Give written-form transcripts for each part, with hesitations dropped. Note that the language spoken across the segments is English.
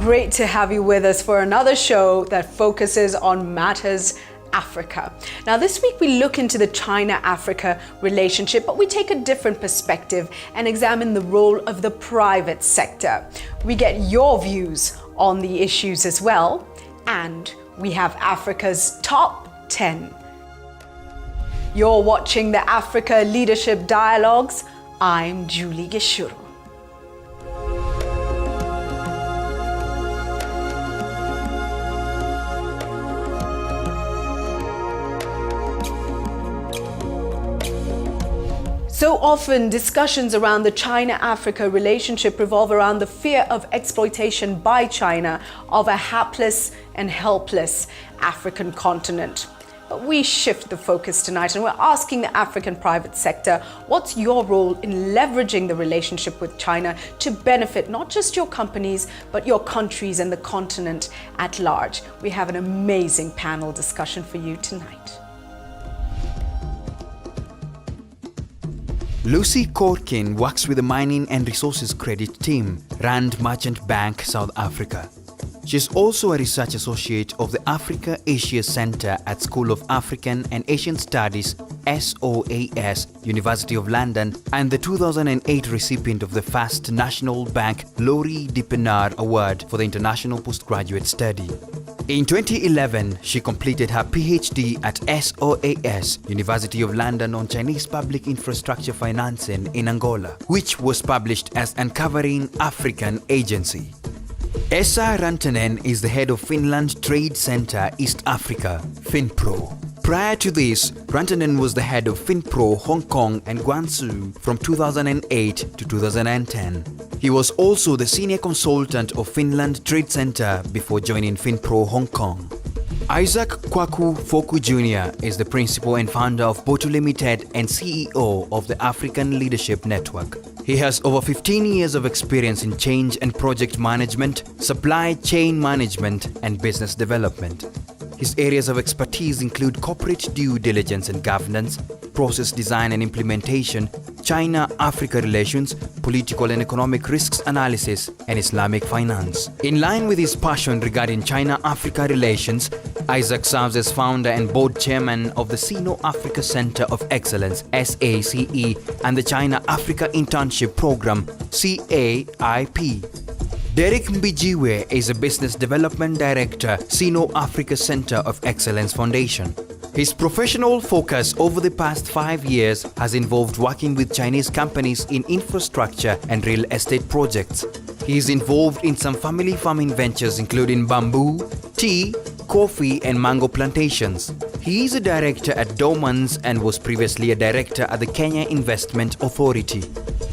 Great to have you with us for another show that focuses on matters Africa. Now this week we look into the China-Africa relationship, but we take a different perspective and examine the role of the private sector. We get your views on the issues as well, and we have Africa's top 10. You're watching the Africa Leadership Dialogues. I'm Julie Gishuru. So often, discussions around the China-Africa relationship revolve around the fear of exploitation by China of a hapless and helpless African continent. But we shift the focus tonight and we're asking the African private sector, what's your role in leveraging the relationship with China to benefit not just your companies, but your countries and the continent at large? We have an amazing panel discussion for you tonight. Lucy Corkin works with the Mining and Resources Credit Team, Rand Merchant Bank, South Africa. She is also a research associate of the Africa-Asia Centre at School of African and Asian Studies, SOAS, University of London, and the 2008 recipient of the First National Bank Laurie de Pinaar Award for the International Postgraduate Study. In 2011, she completed her PhD at SOAS, University of London, on Chinese public infrastructure financing in Angola, which was published as Uncovering African Agency. Esa Rantanen is the head of Finland Trade Center East Africa, FinPro. Prior to this, Rantanen was the head of FinPro Hong Kong and Guangzhou from 2008 to 2010. He was also the senior consultant of Finland Trade Center before joining FinPro Hong Kong. Isaac Kwaku Foku Jr. is the principal and founder of Boto Limited and CEO of the African Leadership Network. He has over 15 years of experience in change and project management, supply chain management, and business development. His areas of expertise include corporate due diligence and governance, process design and implementation, China-Africa relations, political and economic risks analysis, and Islamic finance. In line with his passion regarding China-Africa relations, Isaac serves as founder and board chairman of the Sino-Africa Center of Excellence, SACE, and the China-Africa Internship Program, CAIP. Derek Mbijiwe is a business development director, Sino-Africa Center of Excellence Foundation. His professional focus over the past 5 years has involved working with Chinese companies in infrastructure and real estate projects. He is involved in some family farming ventures including bamboo, tea, coffee and mango plantations. He is a director at Dormans and was previously a director at the Kenya Investment Authority.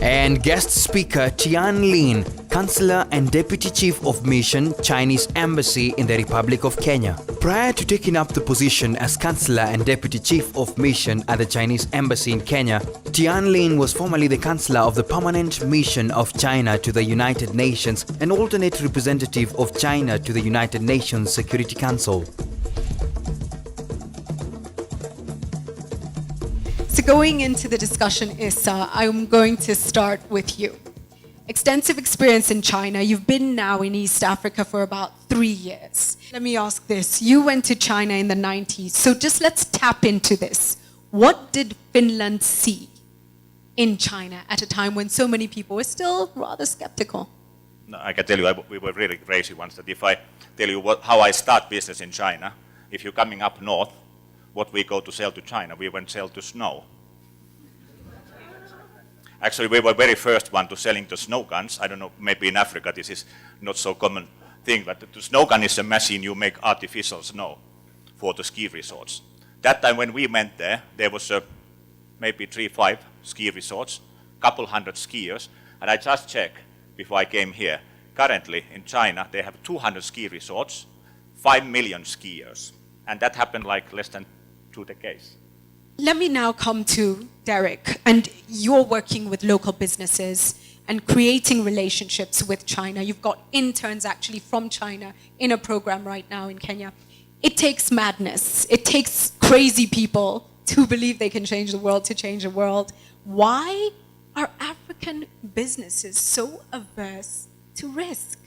And guest speaker Tian Lin, Counselor and Deputy Chief of Mission, Chinese Embassy in the Republic of Kenya. Prior to taking up the position as Counselor and Deputy Chief of Mission at the Chinese Embassy in Kenya, Tian Lin was formerly the Counselor of the Permanent Mission of China to the United Nations and alternate representative of China to the United Nations Security Council. So going into the discussion, Issa, I'm going to start with you. Extensive experience in China. You've been now in East Africa for about 3 years. Let me ask this. You went to China in the 90s, so just let's tap into this. What did Finland see in China at a time when so many people were still rather skeptical? No, I can tell you, we were really crazy once that if I tell you how I start business in China, if you're coming up north, what we go to sell to China, we went sell to snow. Actually, we were very first one to selling the snow guns. I don't know, maybe in Africa this is not so common thing, but the snow gun is a machine you make artificial snow for the ski resorts. That time when we went there, there was maybe 3-5 ski resorts, couple hundred skiers, and I just checked before I came here. Currently in China, they have 200 ski resorts, 5 million skiers, and that happened like less than 2 decades. Let me now come to Derek, and you're working with local businesses and creating relationships with China. You've got interns actually from China in a program right now in Kenya. It takes madness. It takes crazy people to believe they can change the world to change the world. Why are African businesses so averse to risk?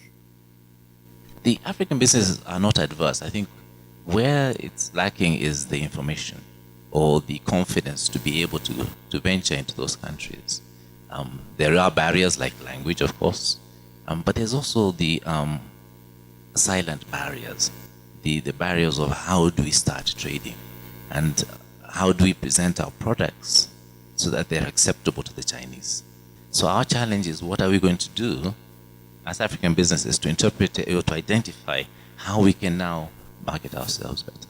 the African businesses are not adverse. I think where it's lacking is the information or the confidence to be able to venture into those countries. There are barriers like language, of course, but there's also the silent barriers, the barriers of how do we start trading and how do we present our products so that they're acceptable to the Chinese. So our challenge is, what are we going to do as African businesses to interpret or to identify how we can now market ourselves better?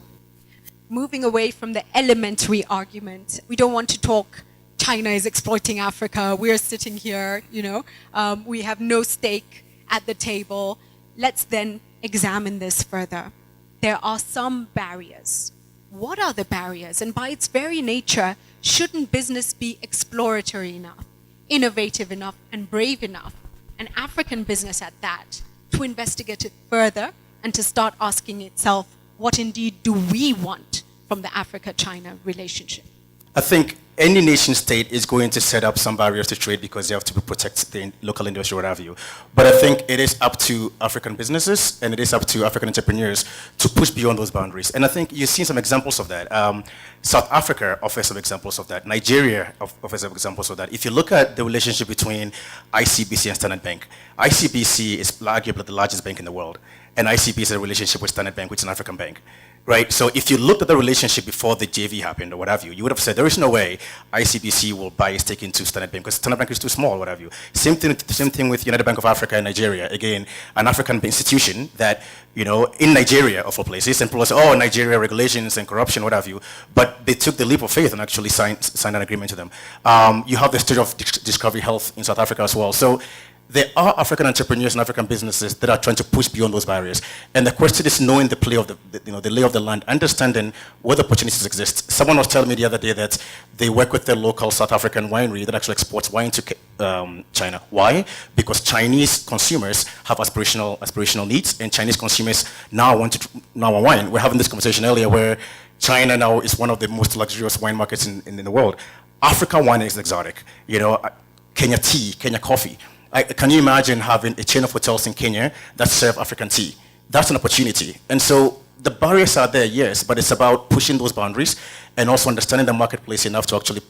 Moving away from the elementary argument, we don't want to talk China is exploiting Africa. We're sitting here, we have no stake at the table. Let's then examine this further. There are some barriers. What are the barriers? And by its very nature, shouldn't business be exploratory enough, innovative enough, and brave enough, an African business at that, to investigate it further and to start asking itself, what indeed do we want from the Africa-China relationship? I think any nation state is going to set up some barriers to trade because they have to protect the local industry, what have you. But I think it is up to African businesses and it is up to African entrepreneurs to push beyond those boundaries. And I think you've seen some examples of that. South Africa offers some examples of that. Nigeria offers some examples of that. If you look at the relationship between ICBC and Standard Bank, ICBC is arguably the largest bank in the world. And ICB is a relationship with Standard Bank, which is an African bank. Right? So if you looked at the relationship before the JV happened or what have you, you would have said there is no way ICBC will buy a stake into Standard Bank because Standard Bank is too small, what have you. Same thing with United Bank of Africa and Nigeria. Again, an African institution that, in Nigeria of all places, and people say, oh, Nigeria regulations and corruption, what have you. But they took the leap of faith and actually signed an agreement to them. You have the state of Discovery Health in South Africa as well. So there are African entrepreneurs and African businesses that are trying to push beyond those barriers. And the question is knowing the play of the lay of the land, understanding where the opportunities exist. Someone was telling me the other day that they work with their local South African winery that actually exports wine to China. Why? Because Chinese consumers have aspirational needs, and Chinese consumers now want wine. We're having this conversation earlier where China now is one of the most luxurious wine markets in the world. African wine is exotic. Kenya tea, Kenya coffee. Can you imagine having a chain of hotels in Kenya that serve African tea? That's an opportunity. And so the barriers are there, yes, but it's about pushing those boundaries and also understanding the marketplace enough to actually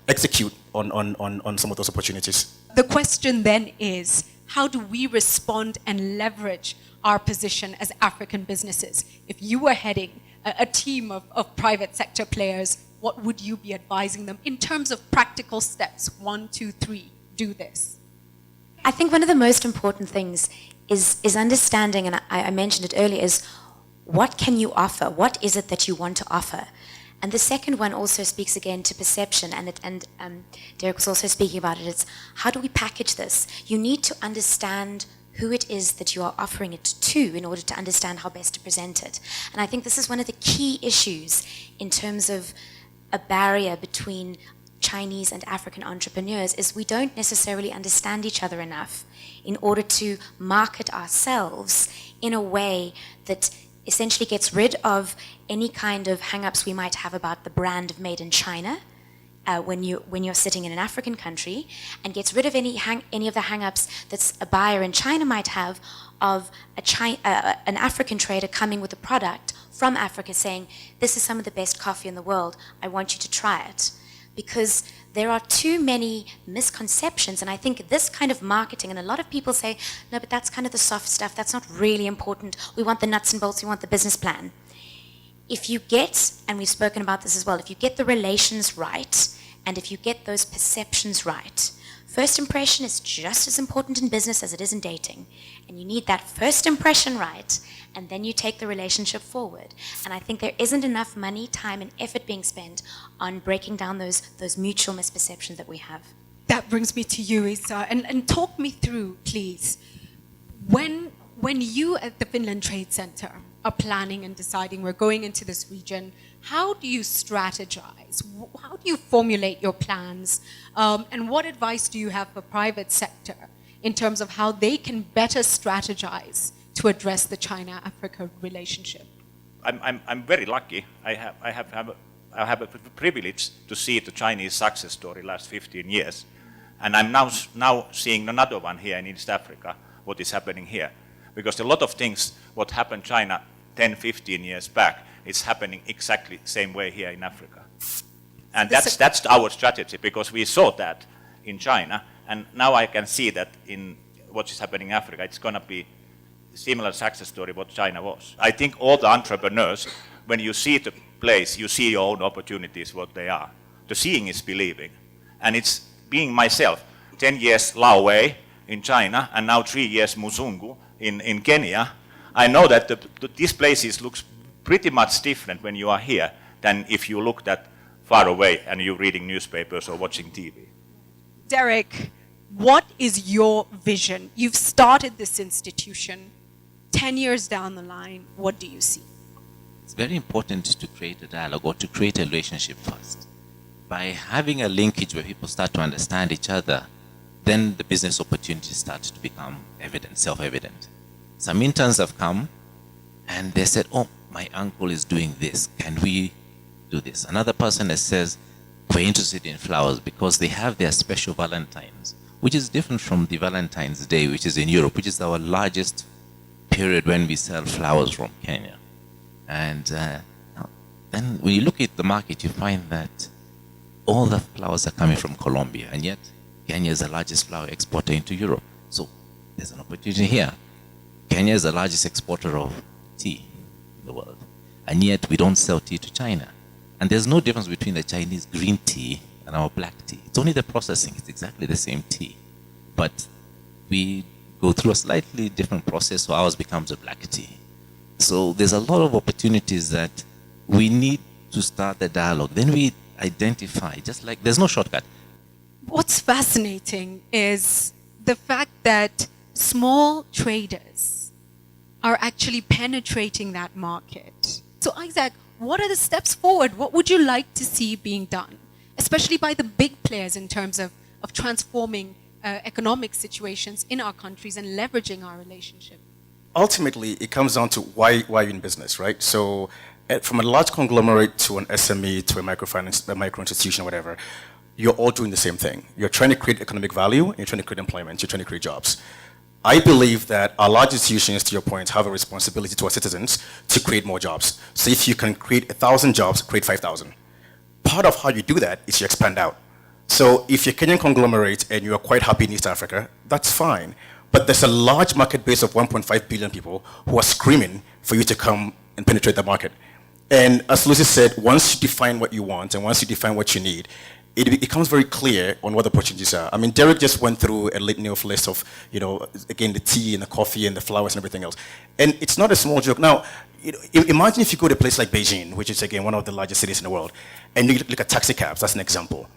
execute on some of those opportunities. The question then is, how do we respond and leverage our position as African businesses? If you were heading a team of private sector players, what would you be advising them in terms of practical steps? 1, 2, 3, do this. I think one of the most important things is understanding, and I mentioned it earlier, is what can you offer? What is it that you want to offer? And the second one also speaks again to perception, and Derek was also speaking about it. It's how do we package this? You need to understand who it is that you are offering it to in order to understand how best to present it. And I think this is one of the key issues in terms of a barrier between Chinese and African entrepreneurs is we don't necessarily understand each other enough in order to market ourselves in a way that essentially gets rid of any kind of hang-ups we might have about the brand of made in China when you're sitting in an African country, and gets rid of any of the hang-ups that a buyer in China might have of an African trader coming with a product from Africa saying, this is some of the best coffee in the world, I want you to try it. Because there are too many misconceptions, and I think this kind of marketing, and a lot of people say, no, but that's kind of the soft stuff, that's not really important, we want the nuts and bolts, we want the business plan. If you get, and we've spoken about this as well, if you get the relations right, and if you get those perceptions right, first impression is just as important in business as it is in dating. And you need that first impression right, and then you take the relationship forward. And I think there isn't enough money, time, and effort being spent on breaking down those mutual misperceptions that we have. That brings me to you, Isa, and talk me through, please. When you at the Finland Trade Center are planning and deciding we're going into this region, how do you strategize? How do you formulate your plans? And what advice do you have for private sector in terms of how they can better strategize to address the China-Africa relationship? I'm very lucky. I have a privilege to see the Chinese success story last 15 years. And I'm now seeing another one here in East Africa, what is happening here. Because a lot of things, what happened China 10, 15 years back, is happening exactly the same way here in Africa. And that's our strategy, because we saw that in China, and now I can see that in what is happening in Africa, it's going to be a similar success story what China was. I think all the entrepreneurs, when you see the place, you see your own opportunities, what they are. The seeing is believing. And it's being myself, 10 years Lao Wei in China, and now 3 years Musungu in Kenya. I know that these places looks pretty much different when you are here than if you look that far away and you're reading newspapers or watching TV. Derek, what is your vision? You've started this institution. 10 years down the line, what do you see? It's very important to create a dialogue or to create a relationship first. By having a linkage where people start to understand each other, then the business opportunities start to become evident, self-evident. Some interns have come and they said, oh, my uncle is doing this. Can we do this? Another person that says, we're interested in flowers because they have their special Valentines, which is different from the Valentine's Day, which is in Europe, which is our largest period when we sell flowers from Kenya. And then when you look at the market, you find that all the flowers are coming from Colombia, and yet Kenya is the largest flower exporter into Europe. So there's an opportunity here. Kenya is the largest exporter of tea in the world, and yet we don't sell tea to China. And there's no difference between the Chinese green tea and our black tea. It's only the processing. It's exactly the same tea. But we go through a slightly different process, so ours becomes a black tea. So there's a lot of opportunities that we need to start the dialogue. Then we identify, just like there's no shortcut. What's fascinating is the fact that small traders are actually penetrating that market. So Isaac, what are the steps forward? What would you like to see being done, especially by the big players in terms of transforming economic situations in our countries and leveraging our relationship? Ultimately, it comes down to why you're in business, right? So from a large conglomerate to an SME to a microfinance, a micro institution, whatever, you're all doing the same thing. You're trying to create economic value, and you're trying to create employment, you're trying to create jobs. I believe that our large institutions, to your point, have a responsibility to our citizens to create more jobs. So if you can create 1,000 jobs, create 5,000. Part of how you do that is you expand out. So if you're a Kenyan conglomerate and you are quite happy in East Africa, that's fine. But there's a large market base of 1.5 billion people who are screaming for you to come and penetrate the market. And as Lucy said, once you define what you want and once you define what you need, it becomes very clear on what the opportunities are. I mean, Derek just went through a litany of list of, again, the tea and the coffee and the flowers and everything else. And it's not a small joke. Now, imagine if you go to a place like Beijing, which is, again, one of the largest cities in the world, and you look at taxi cabs, that's an example.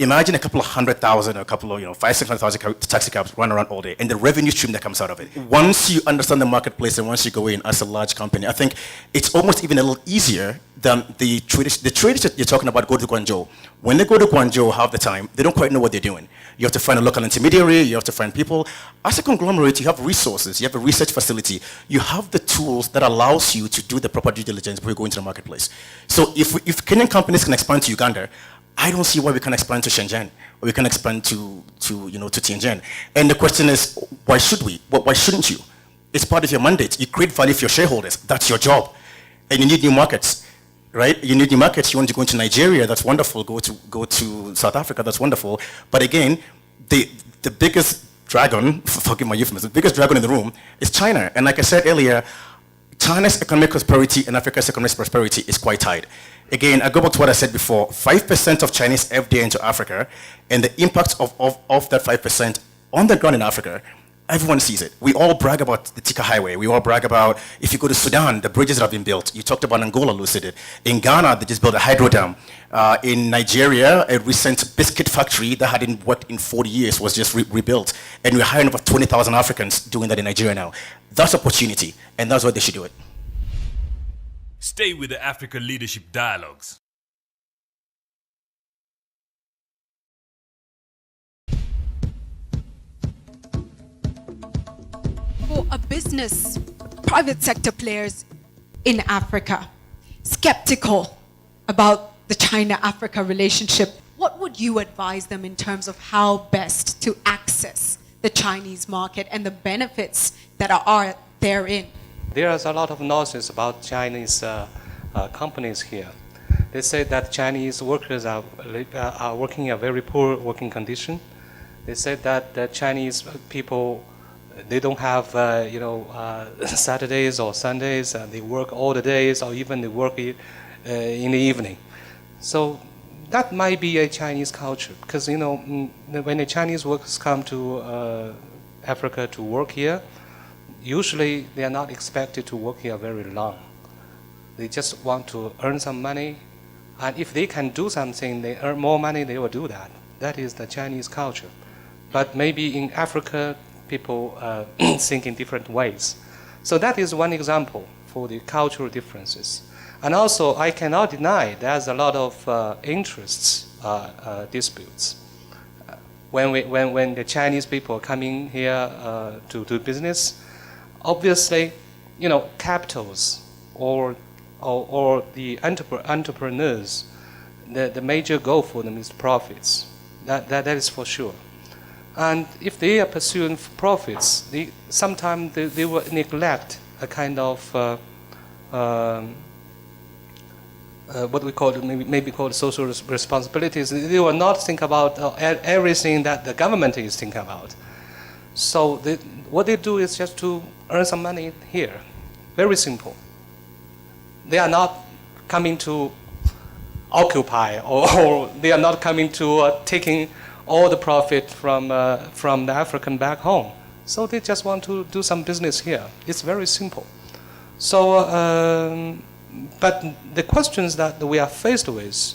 Imagine a couple of 100,000 or a couple of, 500,000-600,000 taxi cabs run around all day, and the revenue stream that comes out of it. Once you understand the marketplace and once you go in as a large company, I think it's almost even a little easier than the traders that you're talking about go to Guangzhou. When they go to Guangzhou half the time, they don't quite know what they're doing. You have to find a local intermediary, you have to find people. As a conglomerate, you have resources, you have a research facility, you have the tools that allows you to do the proper due diligence before you go into the marketplace. So if Kenyan companies can expand to Uganda, I don't see why we can expand to Shenzhen or we can expand to Tianjin. And the question is, why should we? Why shouldn't you? It's part of your mandate. You create value for your shareholders. That's your job. And you need new markets, right? You need new markets. You want to go into Nigeria, that's wonderful. Go to South Africa, that's wonderful. But again, the biggest dragon, forgive my euphemism, the biggest dragon in the room is China. And like I said earlier, China's economic prosperity and Africa's economic prosperity is quite tied. Again, I go back to what I said before, 5% of Chinese FDI into Africa, and the impact of that 5% on the ground in Africa, everyone sees it. We all brag about the Tika Highway. We all brag about, if you go to Sudan, the bridges that have been built. You talked about Angola, Lucy did. In Ghana, they just built a hydro dam. In Nigeria, a recent biscuit factory that hadn't worked in 40 years was just rebuilt. And we're hiring over 20,000 Africans doing that in Nigeria now. That's opportunity, and that's why they should do it. Stay with the Africa Leadership Dialogues. For a business, private sector players in Africa, skeptical about the China-Africa relationship, what would you advise them in terms of how best to access the Chinese market and the benefits that are therein? There's a lot of nonsense about Chinese companies here. They say that Chinese workers are working in a very poor working condition. They said that the Chinese people, they don't have Saturdays or Sundays, and they work all the days, or even they work in the evening. So that might be a Chinese culture, because when the Chinese workers come to Africa to work here, usually they are not expected to work here very long. They just want to earn some money, and if they can do something, they earn more money, they will do that. That is the Chinese culture. But maybe in Africa, people think in different ways. So that is one example for the cultural differences. And also, I cannot deny there's a lot of interests disputes. When the Chinese people are coming here to do business, obviously, capitals or the entrepreneurs, the major goal for them is profits. That is for sure. And if they are pursuing profits, sometimes they will neglect a kind of what we call maybe called social responsibilities. They will not think about everything that the government is thinking about. So what they do is just to earn some money here. Very simple. They are not coming to occupy, or they are not coming to taking all the profit from the African back home. So they just want to do some business here. It's very simple. So, but the questions that we are faced with,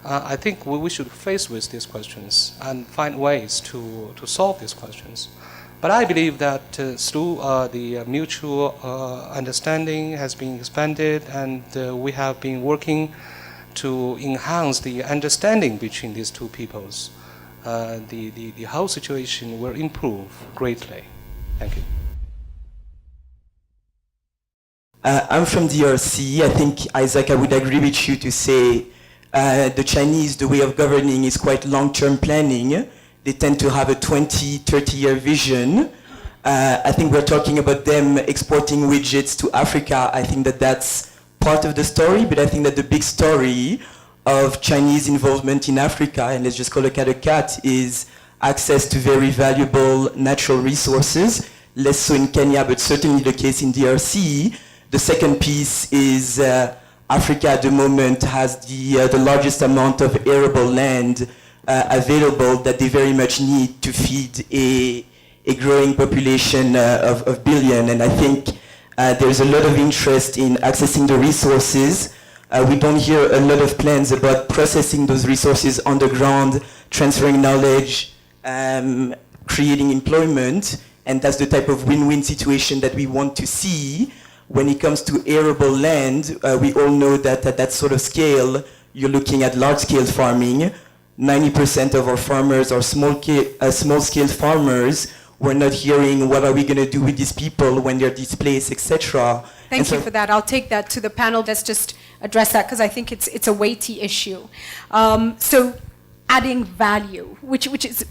I think we should face with these questions and find ways to solve these questions. But I believe that through the mutual understanding has been expanded, and we have been working to enhance the understanding between these two peoples, the whole situation will improve greatly. Thank you. I'm from DRC. I think, Isaac, I would agree with you to say the Chinese, the way of governing is quite long-term planning. They tend to have a 20, 30-year vision. I think we're talking about them exporting widgets to Africa. I think that that's part of the story, but I think that the big story of Chinese involvement in Africa, and let's just call a cat a cat, is access to very valuable natural resources. Less so in Kenya, but certainly the case in DRC. The second piece is Africa at the moment has the largest amount of arable land available that they very much need to feed a growing population of billion. And I think there's a lot of interest in accessing the resources. We don't hear a lot of plans about processing those resources on the ground, transferring knowledge, creating employment, and that's the type of win-win situation that we want to see. When it comes to arable land, we all know that at that sort of scale, you're looking at large-scale farming. 90% of our farmers are small-scale farmers. We're not hearing what are we going to do with these people when they're displaced, etc. Thank you for that. I'll take that to the panel. Let's just address that because I think it's a weighty issue. So adding value, which is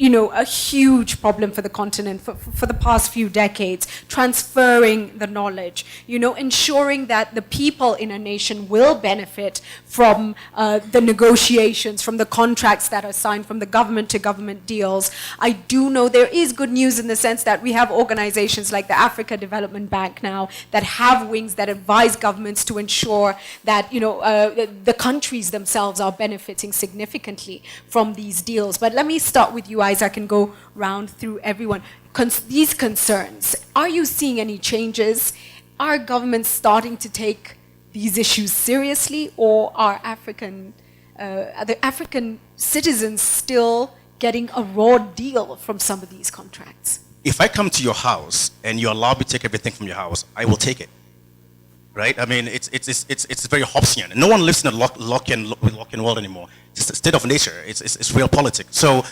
a huge problem for the continent for the past few decades, transferring the knowledge, ensuring that the people in a nation will benefit from the negotiations, from the contracts that are signed, from the government-to-government deals. I do know there is good news in the sense that we have organizations like the Africa Development Bank now that have wings that advise governments to ensure that the countries themselves are benefiting significantly from these deals. But let me start with you, Isaac, and go round through everyone. These concerns, are you seeing any changes? Are governments starting to take these issues seriously, or are the African citizens still getting a raw deal from some of these contracts? If I come to your house and you allow me to take everything from your house, I will take it. Right? I mean, it's very Hobbesian. No one lives in a lock-in world anymore. It's a state of nature. It's real politics. So,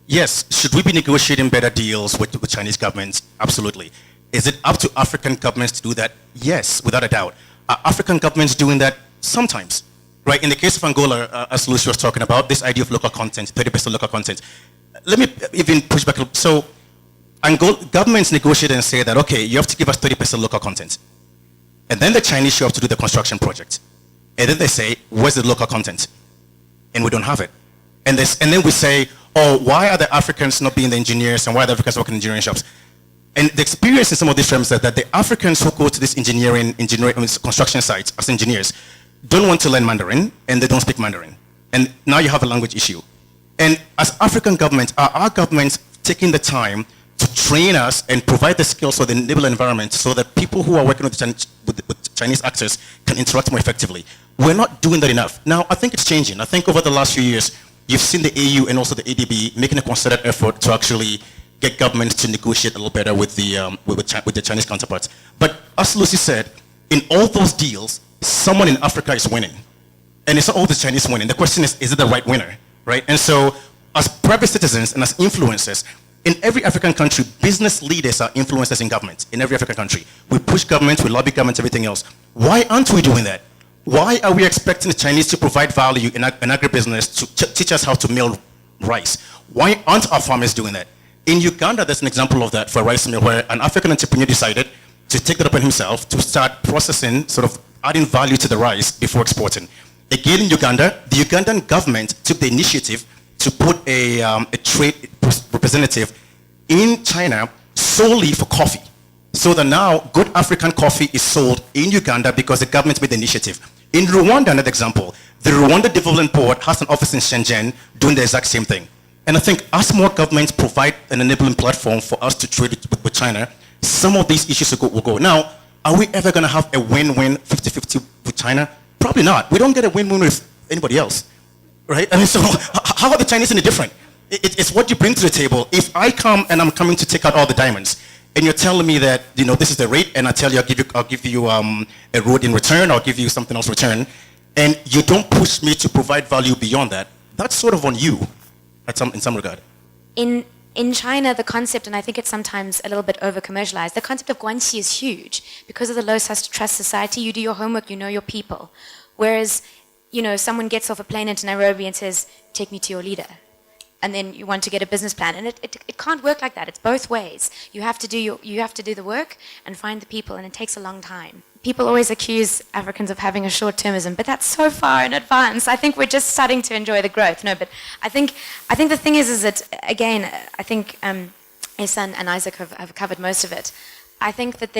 yes, should we be negotiating better deals with Chinese governments? Absolutely. Is it up to African governments to do that? Yes, without a doubt. Are African governments doing that? Sometimes. Right? In the case of Angola, as Lucy was talking about, this idea of local content, 30% local content. Let me even push back. So, And governments negotiate and say that, okay, you have to give us 30% local content. And then the Chinese show up to do the construction project. And then they say, where's the local content? And we don't have it. And then we say, oh, why are the Africans not being the engineers and why are the Africans working in engineering shops? And the experience in some of these firms is that the Africans who go to this engineering construction sites as engineers don't want to learn Mandarin and they don't speak Mandarin. And now you have a language issue. And as African governments, are our governments taking the time to train us and provide the skills for the enable environment so that people who are working with Chinese actors can interact more effectively? We're not doing that enough. Now, I think it's changing. I think over the last few years, you've seen the AU and also the ADB making a concerted effort to actually get governments to negotiate a little better with the Chinese counterparts. But as Lucy said, in all those deals, someone in Africa is winning. And it's not all the Chinese winning. The question is it the right winner, right? And so as private citizens and as influencers, in every African country, business leaders are influencers in government, in every African country. We push government, we lobby government, everything else. Why aren't we doing that? Why are we expecting the Chinese to provide value in agribusiness to teach us how to mill rice? Why aren't our farmers doing that? In Uganda, there's an example of that for a rice mill where an African entrepreneur decided to take that upon himself to start processing, sort of adding value to the rice before exporting. Again, in Uganda, the Ugandan government took the initiative to put a trade representative in China solely for coffee. So that now good African coffee is sold in Uganda because the government made the initiative. In Rwanda, another example, the Rwanda Development Board has an office in Shenzhen doing the exact same thing. And I think as more governments provide an enabling platform for us to trade with China, some of these issues will go. Now, are we ever going to have a win-win 50-50 with China? Probably not. We don't get a win-win with anybody else, right? I mean, so how are the Chinese any different? It's what you bring to the table. If I come and I'm coming to take out all the diamonds, and you're telling me that, you know, this is the rate, and I tell you I'll give you a road in return, I'll give you something else in return, and you don't push me to provide value beyond that, that's sort of on you in some regard. In China, the concept, and I think it's sometimes a little bit over-commercialized, the concept of guanxi is huge. Because of the low trust society, you do your homework, you know your people. Whereas, you know, someone gets off a plane into Nairobi and says, take me to your leader. And then you want to get a business plan. And it can't work like that. It's both ways. You have to do the work and find the people, and it takes a long time. People always accuse Africans of having a short-termism, but that's so far in advance. I think we're just starting to enjoy the growth. No, but I think the thing is that, again, I think Ehsan and Isaac have covered most of it. I think that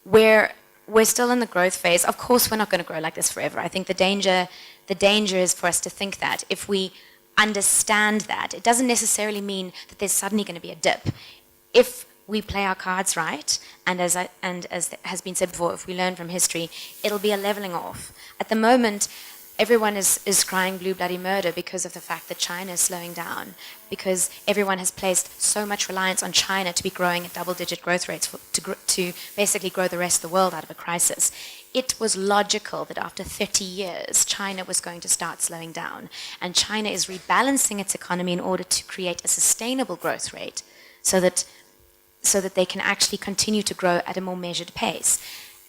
we're still in the growth phase. Of course, we're not going to grow like this forever. I think the danger is for us to think that if we understand that, it doesn't necessarily mean that there's suddenly going to be a dip. If we play our cards right, and as has been said before, if we learn from history, it'll be a leveling off. At the moment, everyone is crying blue bloody murder because of the fact that China is slowing down, because everyone has placed so much reliance on China to be growing at double-digit growth rates to basically grow the rest of the world out of a crisis. It was logical that after 30 years, China was going to start slowing down, and China is rebalancing its economy in order to create a sustainable growth rate so that they can actually continue to grow at a more measured pace.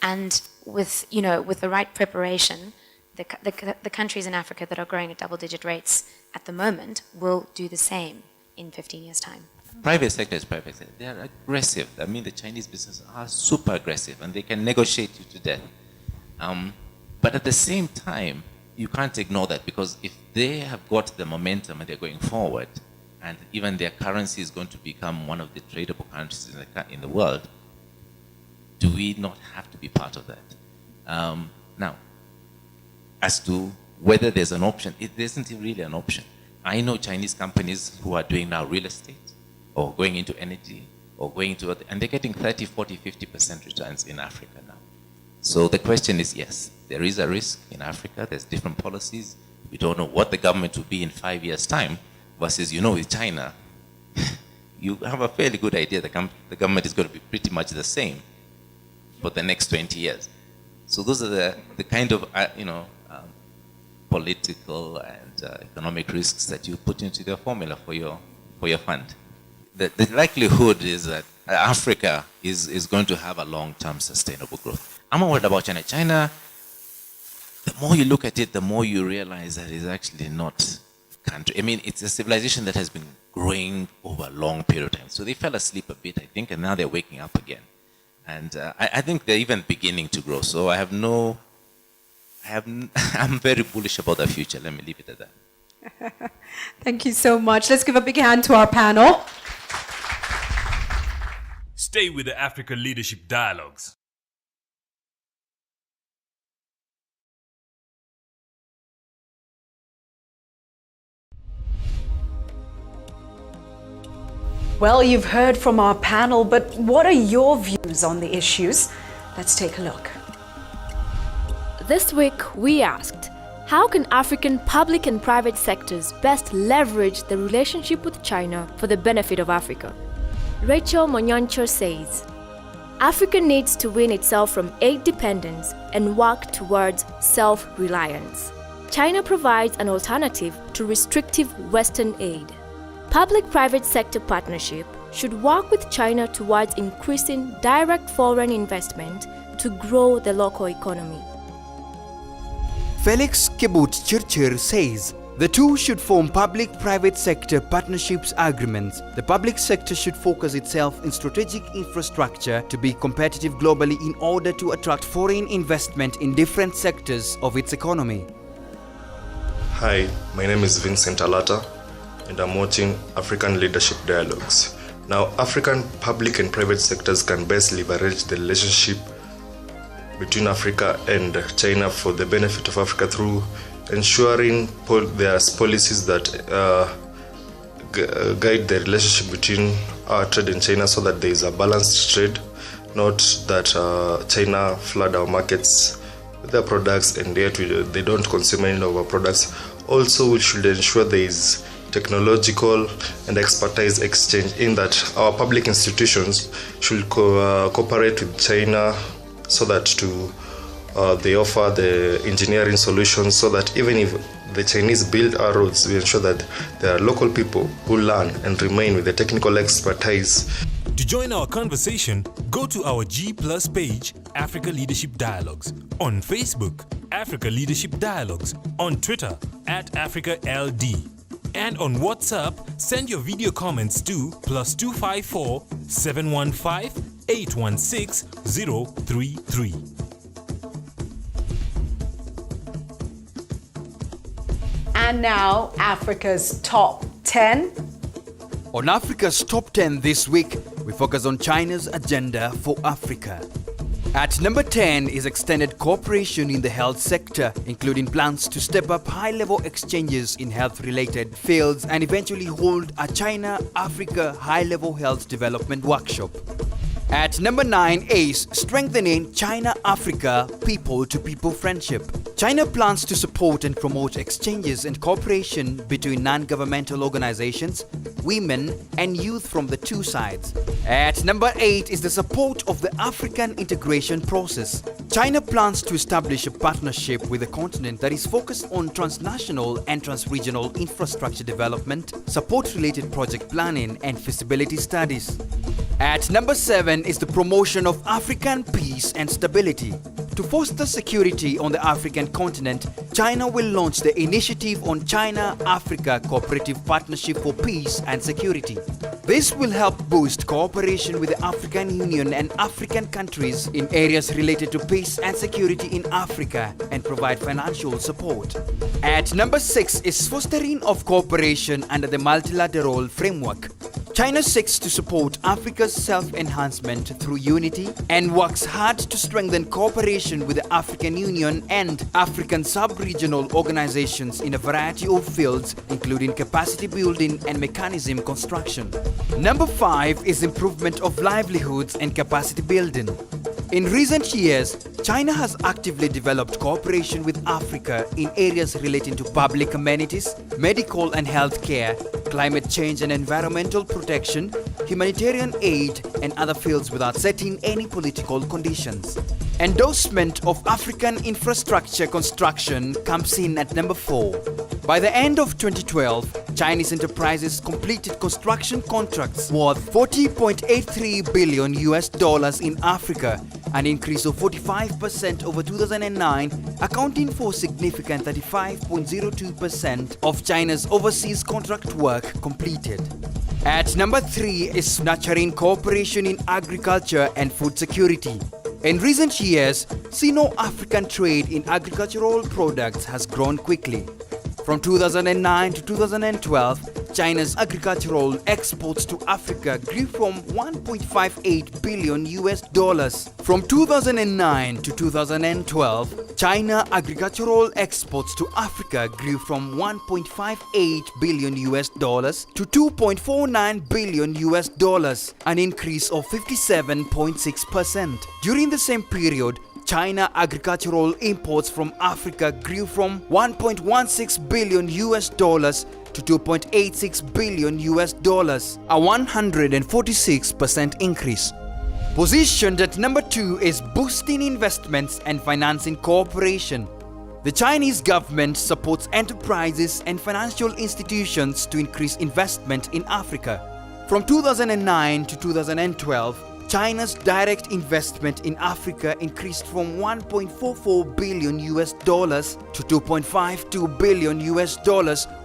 And with the right preparation, the countries in Africa that are growing at double-digit rates at the moment will do the same in 15 years' time. Private sector is private sector. They are aggressive. I mean, the Chinese businesses are super aggressive, and they can negotiate you to death. But at the same time, you can't ignore that, because if they have got the momentum and they're going forward, and even their currency is going to become one of the tradable currencies in the world, do we not have to be part of that? Now, as to whether there's an option, it isn't really an option. I know Chinese companies who are doing now real estate, or going into energy, or going into, and they're getting 30, 40, 50% returns in Africa now. So the question is, yes, there is a risk in Africa. There's different policies. We don't know what the government will be in 5 years' time, versus, with China, you have a fairly good idea the government is going to be pretty much the same for the next 20 years. So those are the kind of, political and economic risks that you put into the formula for your fund. The likelihood is that Africa is going to have a long-term sustainable growth. I'm not worried about China. China, the more you look at it, the more you realize that it's actually not country. I mean, it's a civilization that has been growing over a long period of time. So they fell asleep a bit, I think, and now they're waking up again. And I think they're even beginning to grow. So I'm very bullish about the future. Let me leave it at that. Thank you so much. Let's give a big hand to our panel. Stay with the Africa Leadership Dialogues. Well, you've heard from our panel, but what are your views on the issues? Let's take a look. This week, we asked, how can African public and private sectors best leverage the relationship with China for the benefit of Africa? Rachel Monyancho says, Africa needs to wean itself from aid dependence and work towards self-reliance. China provides an alternative to restrictive Western aid. Public-private sector partnership should work with China towards increasing direct foreign investment to grow the local economy. Felix Kibut-Chirchir says, the two should form public-private sector partnerships agreements. The public sector should focus itself in strategic infrastructure to be competitive globally in order to attract foreign investment in different sectors of its economy. Hi, my name is Vincent Alata, and I'm watching African Leadership Dialogues. Now, African public and private sectors can best leverage the relationship between Africa and China for the benefit of Africa through ensuring there's policies that guide the relationship between our trade and China so that there is a balanced trade, not that China flood our markets with their products and yet they don't consume any of our products. Also, we should ensure there is technological and expertise exchange in that our public institutions should cooperate with China so that they offer the engineering solutions so that even if the Chinese build our roads, we ensure that there are local people who learn and remain with the technical expertise. To join our conversation, go to our G+ page, Africa Leadership Dialogues, on Facebook, Africa Leadership Dialogues, on Twitter, @AfricaLD, and on WhatsApp, send your video comments to +254 715 816 033. And now, Africa's top 10. On Africa's Top 10 this week, we focus on China's agenda for Africa. At number 10 is extended cooperation in the health sector, including plans to step up high-level exchanges in health-related fields and eventually hold a China-Africa high-level health development workshop. At number 9 is strengthening China-Africa people-to-people friendship. China plans to support and promote exchanges and cooperation between non-governmental organizations, women, and youth from the two sides. At number 8 is the support of the African integration process. China plans to establish a partnership with the continent that is focused on transnational and transregional infrastructure development, support-related project planning, and feasibility studies. At number 7 is the promotion of African peace and stability. To foster security on the African continent, China will launch the initiative on China-Africa Cooperative Partnership for Peace and Security. This will help boost cooperation with the African Union and African countries in areas related to peace and security in Africa and provide financial support. At number 6 is fostering of cooperation under the multilateral framework. China seeks to support Africa's self-enhancement through unity and works hard to strengthen cooperation with the African Union and African sub-regional organizations in a variety of fields, including capacity building and mechanism construction. Number 5 is improvement of livelihoods and capacity building. In recent years, China has actively developed cooperation with Africa in areas relating to public amenities, medical and health care, climate change and environmental protection, humanitarian aid, and other fields without setting any political conditions. Endorsement of African infrastructure construction comes in at number 4. By the end of 2012, Chinese enterprises completed construction contracts worth $40.83 billion in Africa, an increase of 45% over 2009, accounting for significant 35.02% of China's overseas contract work completed. At number 3 is nurturing cooperation in agriculture and food security. In recent years, Sino-African trade in agricultural products has grown quickly. From 2009 to 2012, China's agricultural exports to Africa grew from $1.58 billion. From 2009 to 2012, China agricultural exports to Africa grew from $1.58 billion to $2.49 billion, an increase of 57.6%. During the same period, China agricultural imports from Africa grew from $1.16 billion to $2.86 billion, a 146% increase. Positioned at number 2 is boosting investments and financing cooperation. The Chinese government supports enterprises and financial institutions to increase investment in Africa. From 2009 to 2012, China's direct investment in Africa increased from $1.44 billion to $2.52 billion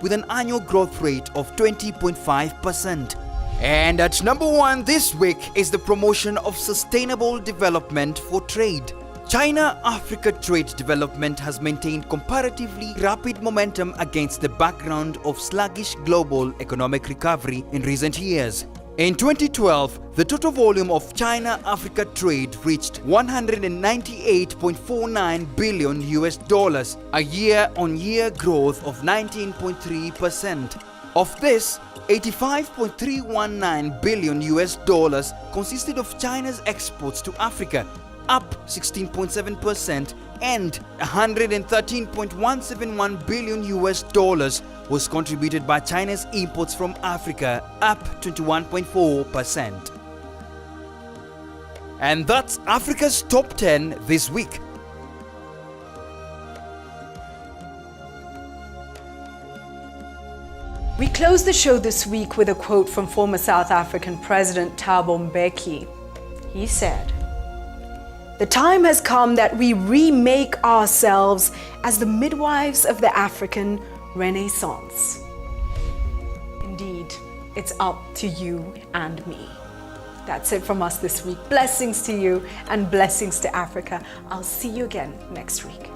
with an annual growth rate of 20.5%. And at number 1 this week is the promotion of sustainable development for trade. China-Africa trade development has maintained comparatively rapid momentum against the background of sluggish global economic recovery in recent years. In 2012, the total volume of China-Africa trade reached $198.49 billion, a year-on-year growth of 19.3%. Of this, $85.319 billion consisted of China's exports to Africa, up 16.7%, and $113.171 billion was contributed by China's imports from Africa, up 21.4%. And that's Africa's Top 10 this week. We close the show this week with a quote from former South African President Thabo Mbeki. He said, "The time has come that we remake ourselves as the midwives of the African Renaissance." Indeed, it's up to you and me. That's it from us this week. Blessings to you and blessings to Africa. I'll see you again next week.